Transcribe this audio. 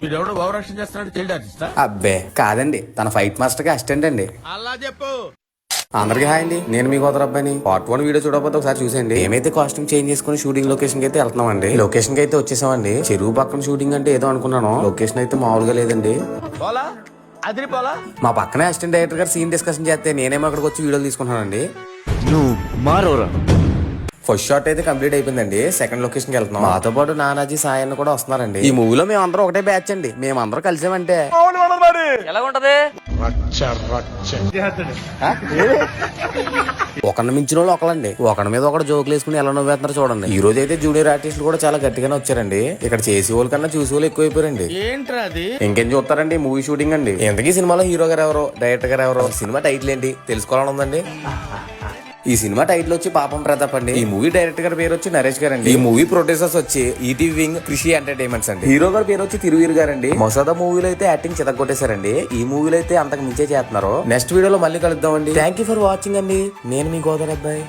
వీడెవడో భావరక్షణ చేస్తున్నాడు, చైల్డ్ ఆర్టిస్టా? అబ్బే కాదండి, తన ఫైట్ మాస్టర్ కి అసిస్టెంట్ అండి. అలా చెప్పు. అందరికి హాయ్ అండి, నేను మీ గోదర్ అబ్బాయిని. పార్ట్ 1 వీడియో చూడకపోతే ఒకసారి చూసేయండి. ఏమైతే కాస్ట్యూమ్ చేంజ్ చేసుకుని షూటింగ్ లొకేషన్ కి అయితే వెళ్తున్నాం అండి. లొకేషన్ కి అయితే వచ్చేసామండి. చెరువు పక్కన షూటింగ్ అంటే ఏదో అనుకున్నాను, లొకేషన్ అయితే మామూలుగా లేదండి. పోలా అదిరి పోలా. మా పక్కనే అసిస్టెంట్ డైరెక్టర్ గారు సీన్ డిస్కషన్ చేస్తే నేనేమో అక్కడికి వచ్చి వీడియోలు తీసుకుంటున్నానండి. నువ్వు మారోరా. ఫస్ట్ షాట్ అయితే కంప్లీట్ అయిపోయిందండి. సెకండ్ లొకేషన్ కి వెళ్తున్నాం. మాతో పాటు నానాజీ సాయి అన్న కూడా వస్తున్నారండి. ఈ మూవీలో మేమందరం ఒకటే బ్యాచ్ అండి. మేమందరం కలిసామంటే ఎలా ఉంటది? ఒకరిని మించిన వాళ్ళు ఒకలండి. ఒకరి మీద ఒకటి జోకులు వేసుకుని ఎలా నవ్వేస్తున్నారు చూడండి. ఈ రోజు అయితే జూనియర్ ఆర్టిస్టులు కూడా చాలా గట్టిగానే వచ్చారండి. ఇక్కడ చేసే వాళ్ళ కన్నా చూసే వాళ్ళు ఎక్కువైపోయారండి. ఏంట్రా అది? ఇంకేం చూస్తారండి, మూవీ షూటింగ్ అండి. ఇంతకీ సినిమాలో హీరో గారు ఎవరో, డైరెక్టర్ గారు ఎవరో, సినిమా టైటిల్ ఏంటి తెలుసుకోవాలని ఉందండి. ఈ సినిమా టైటిల్ వచ్చి పాపం ప్రతాప్ అండి. ఈ మూవీ డైరెక్టర్ గారి పేరు వచ్చి నరేష్ గారు అండి. ఈ మూవీ ప్రొడ్యూసర్స్ వచ్చి ఈటీవీ వింగ్, కృషి ఎంటర్టైన్మెంట్స్ అండి. హీరో గారి పేరు వచ్చి తిరువీర్ గారండి. మొసదా మూవీలో అయితే యాక్టింగ్ చితగొట్టేశారండి. ఈ మూవీలో అయితే అంతకు మించే చేస్తున్నారు. నెక్స్ట్ వీడియోలో మళ్ళీ కలుద్దామండి. థ్యాంక్ యూ ఫర్ వాచింగ్ అండి. నేను మీ గోదర్ అబ్బాయి.